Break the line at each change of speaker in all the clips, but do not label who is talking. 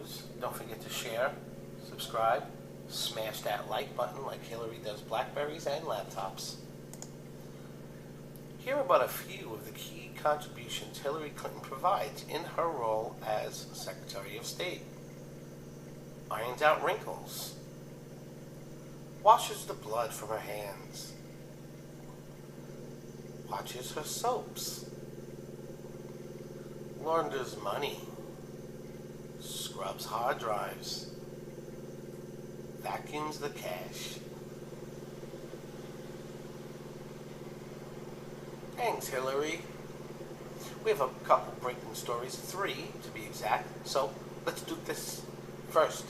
news. Don't forget to share, subscribe, smash that like button like Hillary does Blackberries and laptops. Here are but a few of the key contributions Hillary Clinton provides in her role as Secretary of State. Irons out wrinkles. Washes the blood from her hands. Watches her soaps. Launders money. Scrubs hard drives. Vacuums the cash. Thanks, Hillary. We have a couple breaking stories, 3 to be exact, so let's do this. First,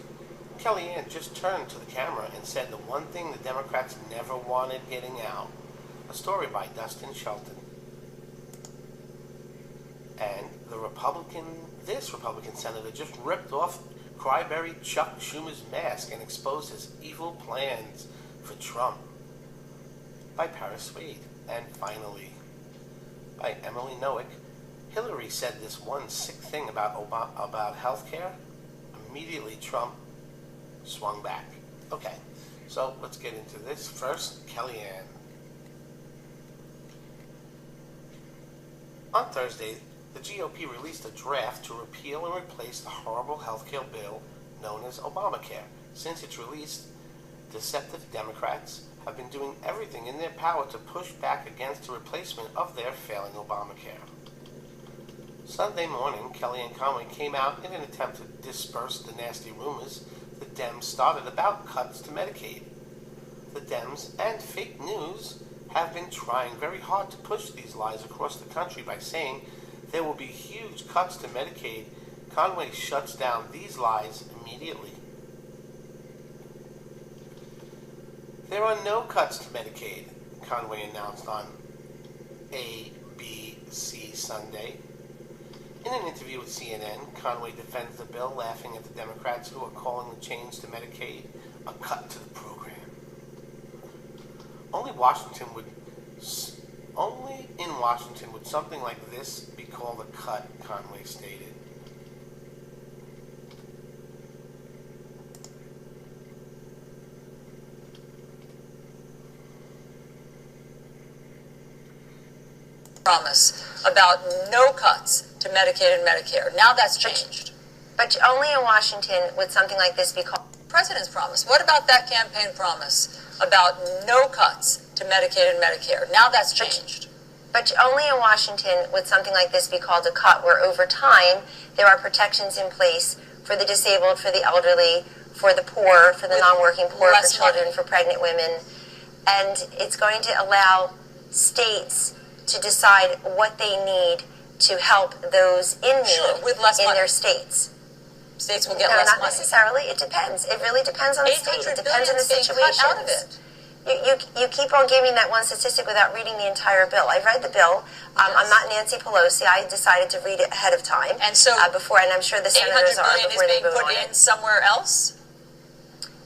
Kellyanne just turned to the camera and said the one thing the Democrats never wanted getting out. A story by Dustin Shelton. And this Republican senator just ripped off cryberry Chuck Schumer's mask and exposed his evil plans for Trump. By Paris Wade. And finally, by Emily Noack, Hillary said this one sick thing about health care. Immediately Trump swung back. Okay, so let's get into this. First, Kellyanne. On Thursday, the GOP released a draft to repeal and replace the horrible health care bill known as Obamacare. Since its release, deceptive Democrats have been doing everything in their power to push back against the replacement of their failing Obamacare. Sunday morning, Kellyanne Conway came out in an attempt to disperse the nasty rumors the Dems started about cuts to Medicaid. The Dems and fake news have been trying very hard to push these lies across the country by saying there will be huge cuts to Medicaid. Conway shuts down these lies immediately. There are no cuts to Medicaid, Conway announced on ABC Sunday. In an interview with CNN, Conway defends the bill, laughing at the Democrats who are calling the change to Medicaid a cut to the program. Only in Washington would something like this be called a cut, Conway stated.
Promise about no cuts to Medicaid and Medicare. Now that's changed.
But only in Washington would something like this be called
President's promise. What about that campaign promise about no cuts to Medicaid and Medicare? Now that's changed.
But only in Washington would something like this be called a cut, where over time there are protections in place for the disabled, for the elderly, for the poor, for the non-working poor, for children, for pregnant women. And it's going to allow states to decide what they need to help those in need
with less
in
money.
Their states.
States will get less money.
Not necessarily. It depends. It really depends on the state. It depends on the situation.
Out of it.
You keep on giving that one statistic without reading the entire bill. I've read the bill.
Yes.
I'm not Nancy Pelosi. I decided to read it ahead of time.
And so
before, and I'm sure the senators are before they vote on it.
$800 billion is being put in somewhere else?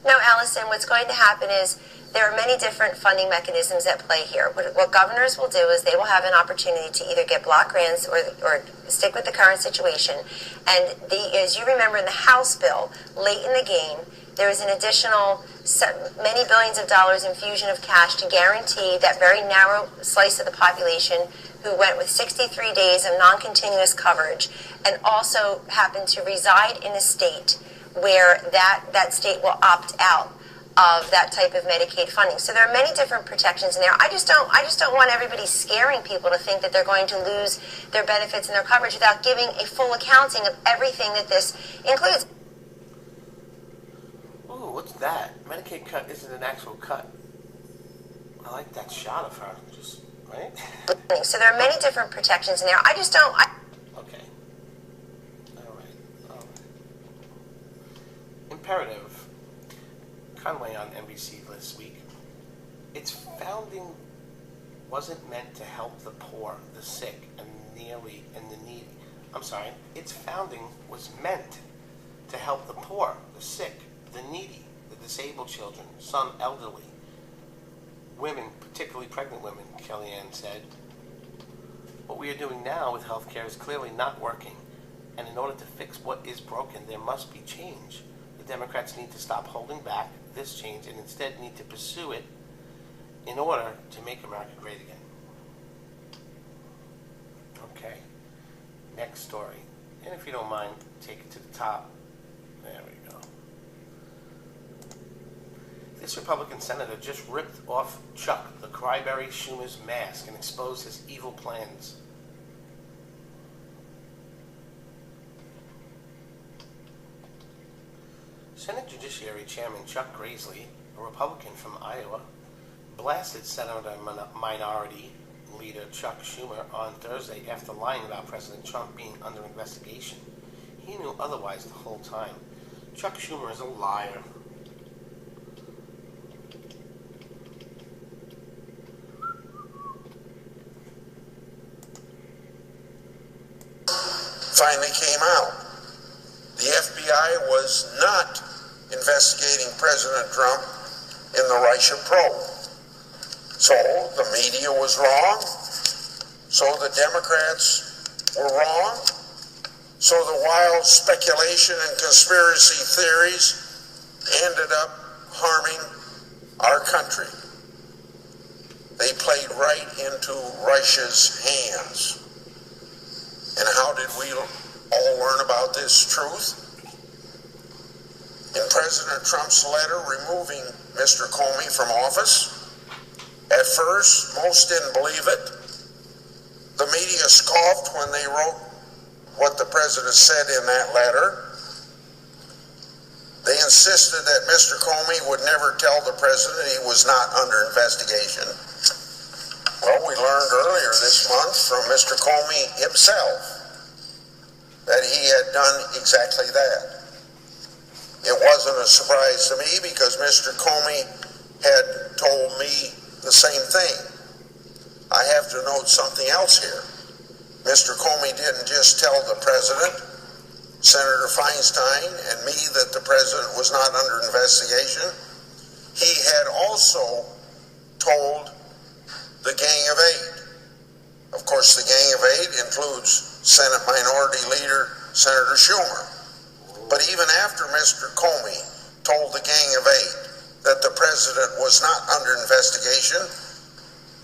No, Allison. What's going to happen is there are many different funding mechanisms at play here. What governors will do is they will have an opportunity to either get block grants or stick with the current situation. And as you remember in the House bill, late in the game, there was an additional many billions of dollars infusion of cash to guarantee that very narrow slice of the population who went with 63 days of non-continuous coverage and also happened to reside in a state where that state will opt out of that type of Medicaid funding. So there are many different protections in there. I just don't want everybody scaring people to think that they're going to lose their benefits and their coverage without giving a full accounting of everything that this includes.
Ooh, what's that? Medicaid cut isn't an actual cut. I like that shot of her, just, right?
So there are many different protections in there.
Okay. All right. Imperative. Conway on NBC this week. Its founding wasn't meant to help the poor, the sick, and the needy. Its founding was meant to help the poor, the sick, the needy, the disabled children, some elderly, women, particularly pregnant women, Kellyanne said. What we are doing now with health care is clearly not working. And in order to fix what is broken, there must be change. The Democrats need to stop holding back this change and instead need to pursue it in order to make America great again. Okay, next story. And if you don't mind, take it to the top. There we go. This Republican senator just ripped off Chuck, the cryberry Schumer's mask, and exposed his evil plans. Senate Judiciary Chairman Chuck Grassley, a Republican from Iowa, blasted Senator Minority Leader Chuck Schumer on Thursday after lying about President Trump being under investigation. He knew otherwise the whole time. Chuck Schumer is a liar.
Finally came out. The FBI was not investigating President Trump in the Russia probe. So the media was wrong. So the Democrats were wrong. So the wild speculation and conspiracy theories ended up harming our country. They played right into Russia's hands. And how did we all learn about this truth? In President Trump's letter removing Mr. Comey from office, at first, most didn't believe it. The media scoffed when they wrote what the president said in that letter. They insisted that Mr. Comey would never tell the president he was not under investigation. Well, we learned earlier this month from Mr. Comey himself that he had done exactly that. It wasn't a surprise to me because Mr. Comey had told me the same thing. I have to note something else here. Mr. Comey didn't just tell the president, Senator Feinstein, and me that the president was not under investigation. He had also told the Gang of Eight. Of course, the Gang of Eight includes Senate Minority Leader Senator Schumer. But even after Mr. Comey told the Gang of Eight that the president was not under investigation,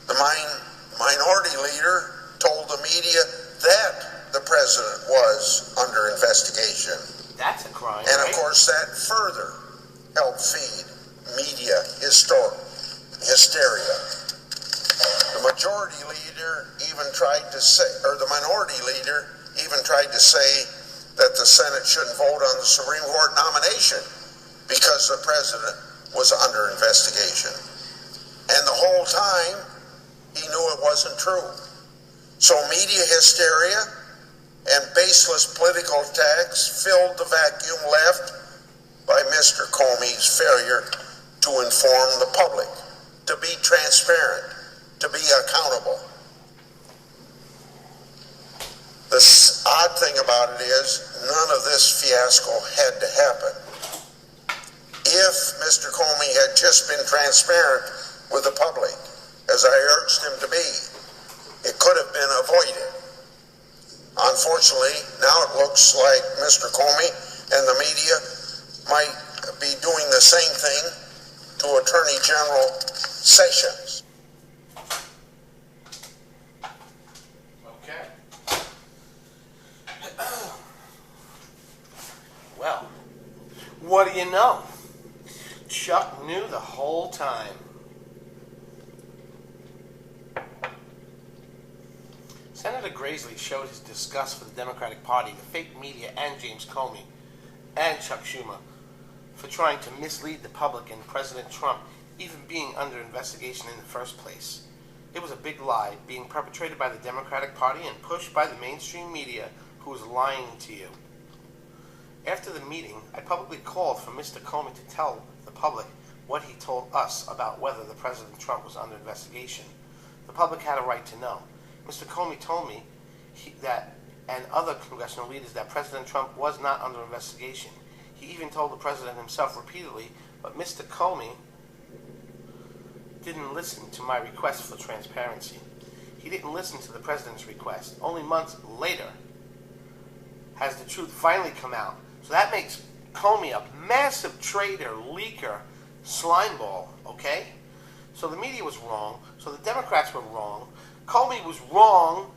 the minority leader told the media that the president was under investigation.
That's a crime,
and
right?
Of course, that further helped feed media hysteria. The majority leader even tried to say, or the minority leader even tried to say that the Senate shouldn't vote on the Supreme Court nomination because the president was under investigation. And the whole time, he knew it wasn't true. So media hysteria and baseless political attacks filled the vacuum left by Mr. Comey's failure to inform the public, to be transparent, to be accountable. The odd thing about it is none of this fiasco had to happen. If Mr. Comey had just been transparent with the public, as I urged him to be, it could have been avoided. Unfortunately, now it looks like Mr. Comey and the media might be doing the same thing to Attorney General Sessions.
Okay. Well, what do you know? Chuck knew the whole time. Senator Grassley showed his disgust for the Democratic Party, the fake media, and James Comey, and Chuck Schumer for trying to mislead the public and President Trump even being under investigation in the first place. It was a big lie being perpetrated by the Democratic Party and pushed by the mainstream media who was lying to you. After the meeting, I publicly called for Mr. Comey to tell the public what he told us about whether the President Trump was under investigation. The public had a right to know. Mr. Comey told me that and other congressional leaders that President Trump was not under investigation. He even told the president himself repeatedly, but Mr. Comey didn't listen to my request for transparency. He didn't listen to the president's request. Only months later, has the truth finally come out. So that makes Comey a massive traitor, leaker, slimeball, okay? So the media was wrong. So the Democrats were wrong. Comey was wrong.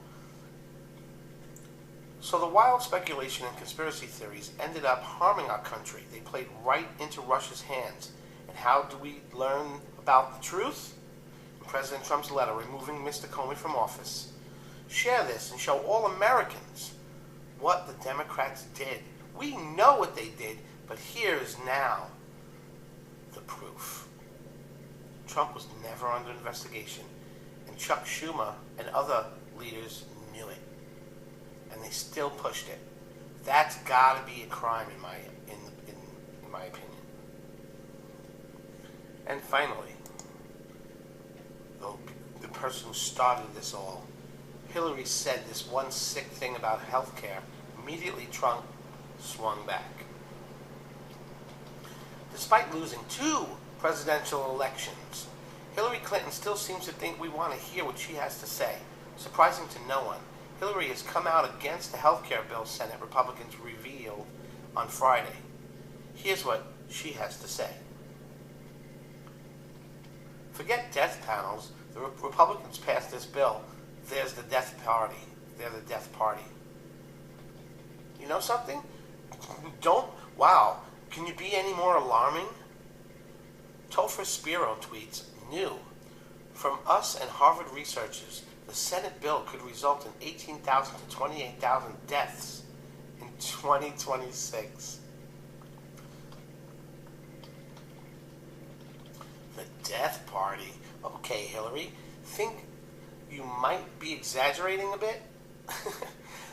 So the wild speculation and conspiracy theories ended up harming our country. They played right into Russia's hands. And how do we learn about the truth? In President Trump's letter removing Mr. Comey from office. Share this and show all Americans what the Democrats did. We know what they did, but here is now the proof. Trump was never under investigation, and Chuck Schumer and other leaders knew it, and they still pushed it. That's got to be a crime in my opinion. And finally, the person who started this all, Hillary said this one sick thing about health care. Immediately, Trump swung back. Despite losing 2 presidential elections, Hillary Clinton still seems to think we want to hear what she has to say. Surprising to no one, Hillary has come out against the health care bill Senate Republicans revealed on Friday. Here's what she has to say. Forget death panels. The Republicans passed this bill. There's the death party. They're the death party. You know something? Wow. Can you be any more alarming? Topher Spiro tweets, new. From us and Harvard researchers, the Senate bill could result in 18,000 to 28,000 deaths in 2026. The death party. Okay, Hillary, think you might be exaggerating a bit?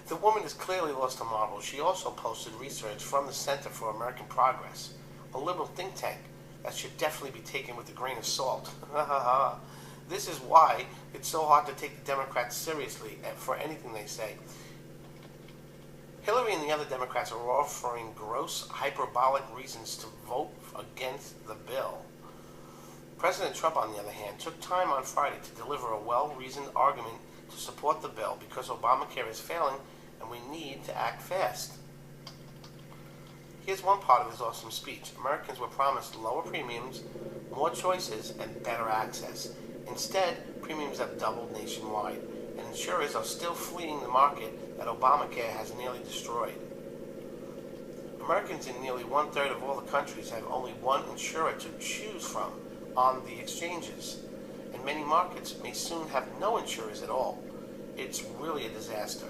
The woman has clearly lost her marbles. She also posted research from the Center for American Progress, a liberal think tank that should definitely be taken with a grain of salt. This is why it's so hard to take the Democrats seriously for anything they say. Hillary and the other Democrats are offering gross, hyperbolic reasons to vote against the bill. President Trump, on the other hand, took time on Friday to deliver a well-reasoned argument to support the bill because Obamacare is failing and we need to act fast. Here's one part of his awesome speech. Americans were promised lower premiums, more choices, and better access. Instead, premiums have doubled nationwide, and insurers are still fleeing the market that Obamacare has nearly destroyed. Americans in nearly 1/3 of all the countries have only one insurer to choose from on the exchanges, and many markets may soon have no insurers at all. It's really a disaster.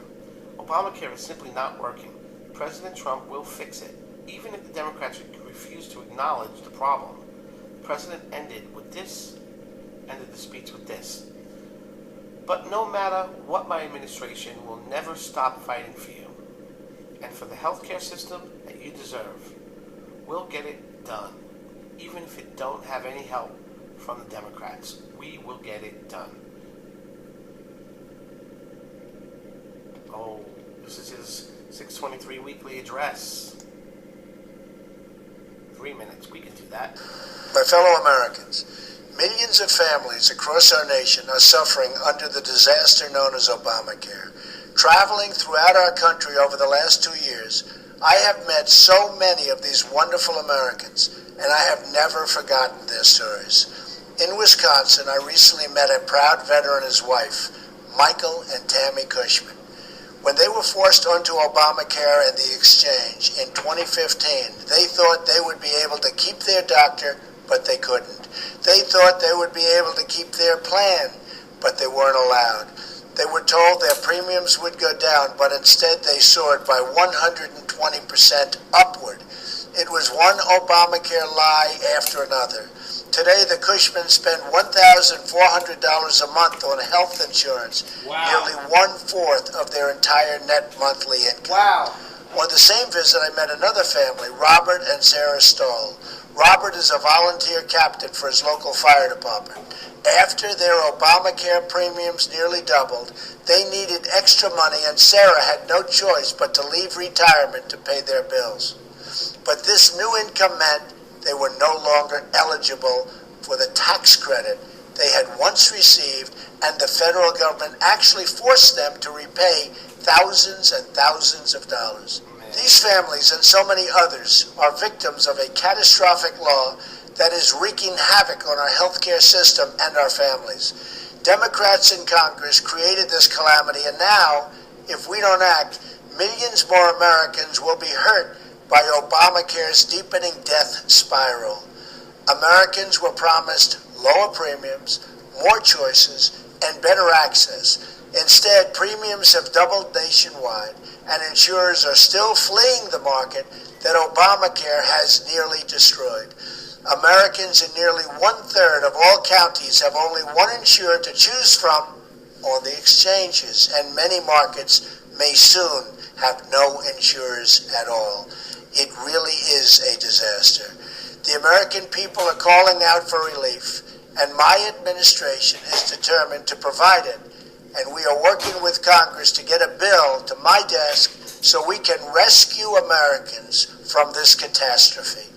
Obamacare is simply not working. President Trump will fix it, even if the Democrats refuse to acknowledge the problem. The president ended the speech with this. But no matter what my administration will never stop fighting for you and for the healthcare system that you deserve. We'll get it done. Even if it don't have any help from the Democrats, we will get it done. Oh, this is his 623 weekly address. 3 minutes, we can do that.
My fellow Americans, millions of families across our nation are suffering under the disaster known as Obamacare. Traveling throughout our country over the last 2 years, I have met so many of these wonderful Americans, and I have never forgotten their stories. In Wisconsin, I recently met a proud veteran and his wife, Michael and Tammy Cushman. When they were forced onto Obamacare and the exchange in 2015, they thought they would be able to keep their doctor, but they couldn't. They thought they would be able to keep their plan, but they weren't allowed. They were told their premiums would go down, but instead they soared by 120% upward. It was one Obamacare lie after another. Today, the Cushmen spend $1,400 a month on health insurance, nearly 1/4 of their entire net monthly income.
Wow.
On the same visit, I met another family, Robert and Sarah Stoll. Robert is a volunteer captain for his local fire department. After their Obamacare premiums nearly doubled, they needed extra money, and Sarah had no choice but to leave retirement to pay their bills. But this new income meant they were no longer eligible for the tax credit they had once received, and the federal government actually forced them to repay thousands and thousands of dollars. These families and so many others are victims of a catastrophic law that is wreaking havoc on our healthcare system and our families. Democrats in Congress created this calamity, and now, if we don't act, millions more Americans will be hurt by Obamacare's deepening death spiral. Americans were promised lower premiums, more choices, and better access. Instead, premiums have doubled nationwide, and insurers are still fleeing the market that Obamacare has nearly destroyed. Americans in nearly 1/3 of all counties have only one insurer to choose from on the exchanges, and many markets may soon have no insurers at all. It really is a disaster. The American people are calling out for relief, and my administration is determined to provide it. And we are working with Congress to get a bill to my desk so we can rescue Americans from this catastrophe.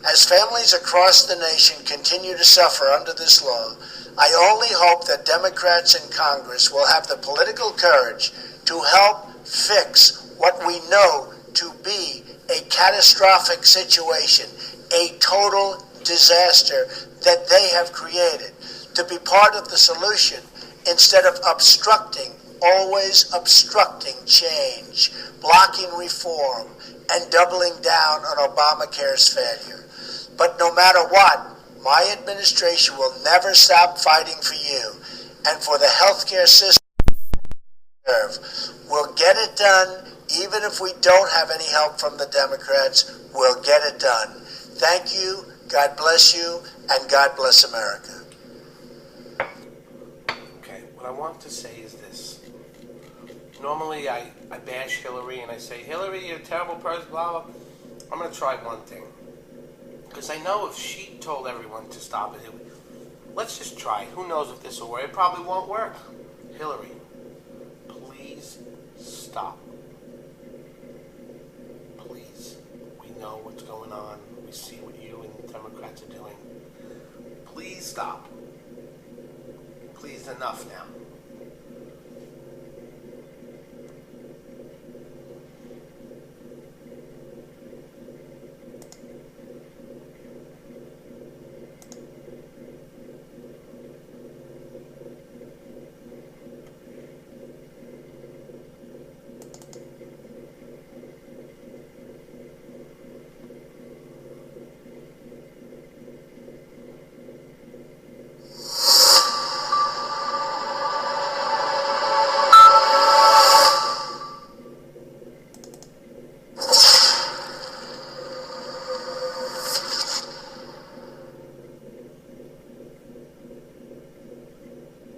As families across the nation continue to suffer under this law, I only hope that Democrats in Congress will have the political courage to help fix what we know to be a catastrophic situation, a total disaster that they have created, to be part of the solution instead of always obstructing change, blocking reform, and doubling down on Obamacare's failure. But no matter what, my administration will never stop fighting for you and for the healthcare system we serve. We'll get it done, even if we don't have any help from the Democrats. We'll get it done. Thank you, God bless you, and God bless America.
Okay, what I want to say is this. Normally I bash Hillary and I say, Hillary, you're a terrible person, blah, blah. I'm going to try one thing. Because I know if she told everyone to stop it, let's just try it. Who knows if this will work? It probably won't work. Hillary, please stop. Please. We know what's going on. We see what you and the Democrats are doing. Please stop. Please, enough now.